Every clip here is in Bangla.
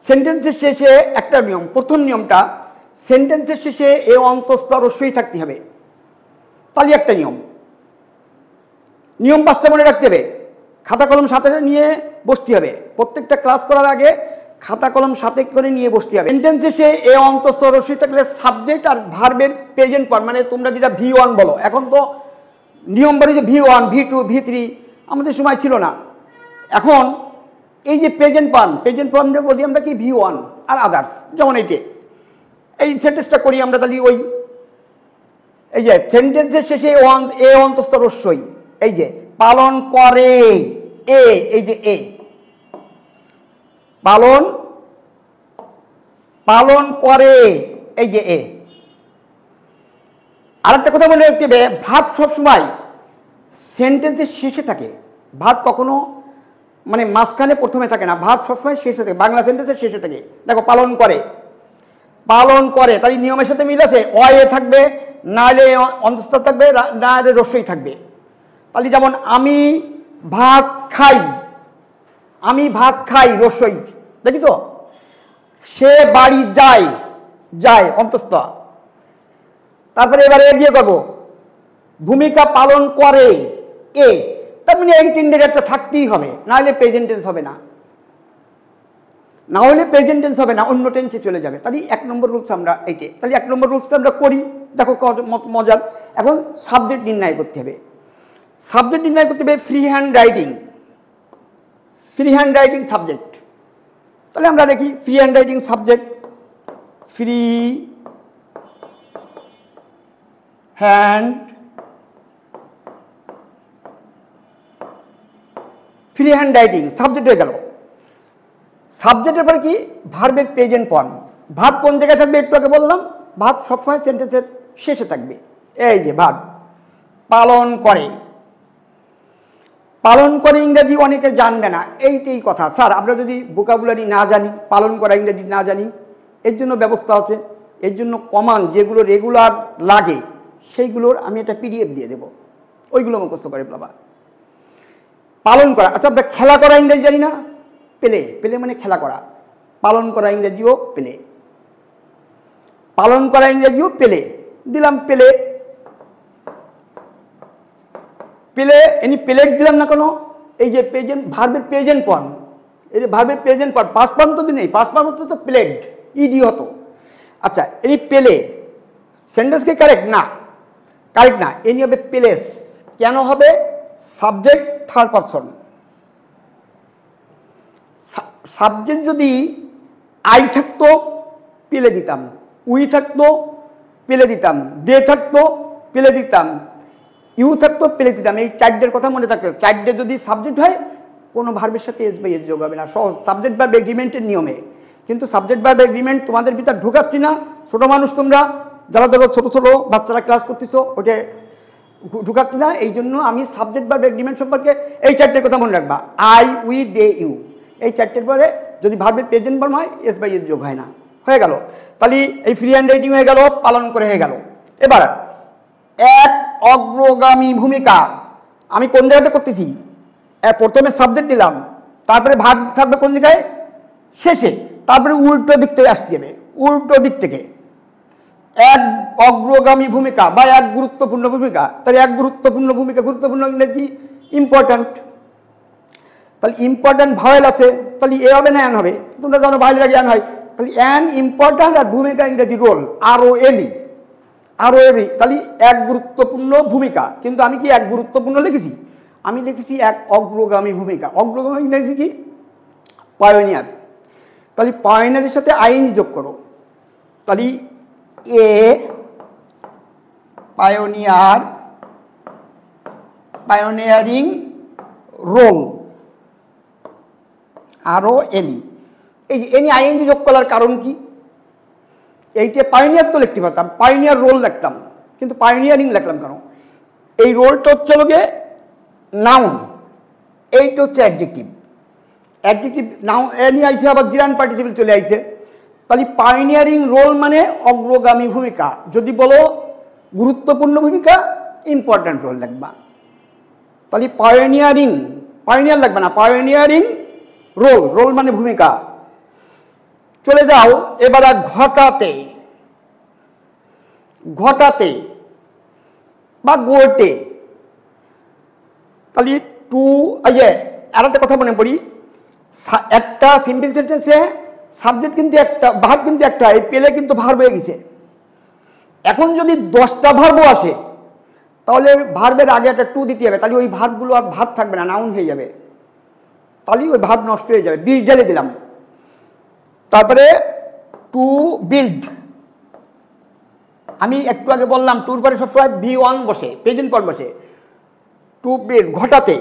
সেন্টেন্সের শেষে একটা নিয়ম, প্রথম নিয়মটা সেন্টেন্সের শেষে এ অন্তস্থ রস্যই থাকতে হবে। তাহলে একটা নিয়ম 5টা মনে রাখতে হবে। খাতা কলম সাথে নিয়ে বসতে হবে, প্রত্যেকটা ক্লাস করার আগে খাতা কলম সাথে করে নিয়ে বসতে হবে। সেন্টেন্স শেষে এ অন্তস্থ রস্যই থাকলে সাবজেক্ট আর ভার্বের প্রেজেন্ট ফর্ম, মানে তোমরা যেটা V1 বলো, এখন তো নিয়ম বলে যে V1 V2 V3, আমাদের সময় ছিল না। এখন এই যে প্রেজেন্ট ফর্মটা বলি আমরা কি V1 আর আদার্স, যেমন এই সেন্টেন্সটা করি আমরা, তাহলে ওই এই যে সেন্টেন্সের শেষে এ অন্তস্থ রস্যই, এই যে পালন করে এই যে এ পালন করে এই যে এ। আরেকটা কথা মনে রাখতে হবে, ভার্ব সবসময় সেন্টেন্সের শেষে থাকে। ভার্ব কখনো মানে মাঝখানে প্রথমে থাকে না, ভার্ব সবসময় শেষে থাকে, বাংলা সেন্টেন্সের শেষে থাকে। দেখো পালন করে, তাই নিয়মের সাথে মিল আছে, এ থাকবে, নাহলে অন্তস্থ থাকবে, নাহলে রস্যই থাকবে। তাহলে যেমন আমি ভাত খাই রস্যই, দেখি তো। সে বাড়ি যায় অন্তস্থ। তারপরে এবারে দিয়ে করবো ভূমিকা পালন করে এ, তার মানে এই তিনটের একটা থাকতেই হবে, নাহলে প্রেজেন্ট টেন্স হবে না, অন্য টেন্সে চলে যাবে। তাহলে 1 নম্বর রুলস আমরা এইটে। তাহলে 1 নম্বর রুলসটা আমরা করি, দেখো মজার। এখন সাবজেক্ট নির্ণয় করতে হবে। Free hand writing subject. তাহলে আমরা দেখি free hand writing subject, free hand writing subject হয়ে গেল। সাবজেক্টের পরে কি ভার্বের প্রেজেন্ট ফর্ম। ভার্ব কোন জায়গায় থাকবে একটু আগে বললাম, ভার্ব সবসময় সেন্টেন্সের শেষে থাকবে। এই যে ভার্ব পালন করে ইংরেজি অনেকে জানবে না, এইটাই কথা। স্যার আমরা যদি ভোকাবুলারি না জানি, পালন করা ইংরেজি না জানি, এর জন্য ব্যবস্থা আছে, এর জন্য কমান্ড যেগুলো রেগুলার লাগে সেইগুলোর আমি একটা PDF দিয়ে দেবো, ওইগুলো মুখস্থ করে বাবা। পালন করা, আচ্ছা আমরা খেলা করা ইংরেজি জানি না, পেলে মানে খেলা করা, পালন করা ইংরেজিও পেলে, দিলাম এনি প্লেট দিলাম না কেন, এই যে ভার্বের প্রেজেন্ট ফর্ম, এই যে ভার্বের প্রেজেন্ট ফর্ম, পাস্ট ফর্ম তো নেই, পাস্ট ফর্ম তো প্লেট ইডি হতো। আচ্ছা এনি পেলে সেন্টেন্স কি কারেক্ট না, এনি হবে প্লেস। কেন হবে? Subject third person. সাবজেক্ট যদি আই থাকতো পেলে দিতাম, উই থাকতো পেলে দিতাম, দে থাকতো পেলে দিতাম, ইউ থাকতো পেলে দিতাম। এই 4টের কথা মনে থাকতো। 4টে যদি সাবজেক্ট হয় কোনো ভার্বের সাথে এস বাই এস যোগ হবে না, সহজ সাবজেক্ট ভার্ব এগ্রিমেন্টের নিয়মে। কিন্তু সাবজেক্ট ভার্ব এগ্রিমেন্ট তোমাদের ভিতর ঢুকাচ্ছি না, ছোটো মানুষ তোমরা যারা ধরো ছোটো বাচ্চারা ক্লাস করতেছো, ওটা ঢুকাচ্ছি না। এই জন্য আমি সাবজেক্ট ভার্ব এগ্রিমেন্ট সম্পর্কে এই 4টের কথা মনে রাখবা, আই উই দে ইউ। এই 4টের পরে যদি ভার্বের প্রেজেন্ট ফর্ম হয় এস বাই এস যোগ হয় না, হয়ে গেল। তাহলে এই ফ্রি হ্যান্ড রাইটিং হয়ে গেল, পালন করে হয়ে গেল। এবার এক অগ্রগামী ভূমিকা আমি কোন জায়গাতে করতেছি, প্রথমে সাবজেক্ট দিলাম, তারপরে ভার্ব থাকবে কোন জায়গায়, শেষে, তারপরে উল্টো দিক থেকে আসতে হবে, উল্টো দিক থেকে এক অগ্রগামী ভূমিকা বা এক গুরুত্বপূর্ণ ভূমিকা। তাহলে এক গুরুত্বপূর্ণ ভূমিকা, গুরুত্বপূর্ণ ইংরেজি ইম্পর্ট্যান্ট। তাহলে ইম্পর্ট্যান্ট ভাওয়েল আছে, তাহলে এ হবে না অ্যান হবে, তোমরা জানো ভাওয়েলের আগে অ্যান হয়। তাহলে অ্যান ইম্পর্ট্যান্ট আর ভূমিকা ইংরেজি রোল, ROLE। তাহলে এক গুরুত্বপূর্ণ ভূমিকা, কিন্তু আমি কি এক গুরুত্বপূর্ণ লিখেছি, আমি লিখেছি এক অগ্রগামী ভূমিকা। অগ্রগামী ইংরেজি কি, পায়োনিয়ার। তাহলে পায়োনিয়ারের সাথে আইএনজি যোগ করো, তাহলে এ পায়োনিয়ারিং রোল, ROLE। এই যে এনি আইএনজি যোগ করার কারণ কি, এইটা পায়োনিয়ার তো লিখতে পারতাম, পায়োনিয়ার রোল লিখতাম, কিন্তু পায়োনিয়ারিং লিখলাম কেন? এই রোলটা হচ্ছে লোকে নাউন, এইটা হচ্ছে অ্যাডজেক্টিভ। নাউন এনি আইসে, আবার জিরান পার্টিসিপল চলে আইসে। তাহলে পায়োনিয়ারিং রোল মানে অগ্রগামী ভূমিকা। যদি বলো গুরুত্বপূর্ণ ভূমিকা, ইম্পর্ট্যান্ট রোল লিখবা। তাহলে পায়োনিয়ার লাগবে না, পায়োনিয়ারিং রোল মানে ভূমিকা। চলে যাও এবার ঘটাতে, ঘটাতে বা গড়তে। তাহলে টু, এই যে আর একটা কথা মনে পড়ি, একটা সিম্পল সেন্টেন্সে সাবজেক্ট কিন্তু একটা, ভার্ব কিন্তু একটা, এই পেলে কিন্তু ভার্ব হয়ে গেছে। এখন যদি 10টা ভার্বও আসে তাহলে ভার্বের আগে একটা টু দিতে হবে, তাহলে ওই ভার্বগুলো আর ভার্ব থাকবে না, নাউন হয়ে যাবে, তাহলে ওই ভার্ব নষ্ট হয়ে যাবে। বি ঢেলে দিলাম। তারপরে টু বিল্ড, আমি একটু আগে বললাম টুর পরে সবসময় বি1 বসে, প্রেজেন্ট পর বসে। টু বিল্ড ঘটাতে।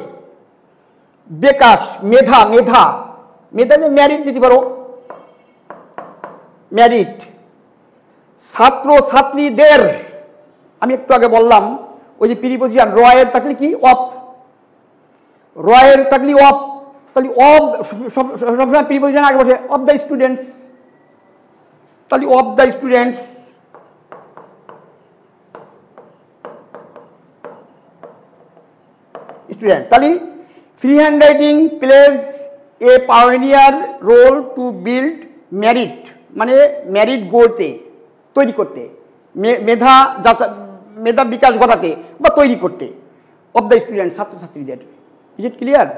বিকাশ, মেধা, মেধা, মেধা যে ম্যারিট দিতে পারো, ম্যারিট। ছাত্র ছাত্রীদের, আমি একটু আগে বললাম ওই যে প্রিপোজিশন রয়ের থাকলে কি অফ, রয়ের থাকলে অফ, তাহলে অফ সবসময় প্রিপোজিশন আগে বসে, অফ দ্য স্টুডেন্টস, তাহলে অফ দ্য স্টুডেন্টস। স্টুডেন্ট, তাহলে free hand writing plays a pioneer role to build merit, মানে মেরিট গড়তে, তৈরি করতে, মেধা মেধার বিকাশ ঘটাতে বা তৈরি করতে, অফ দ্য স্টুডেন্ট, ছাত্রছাত্রীদের। Is it clear?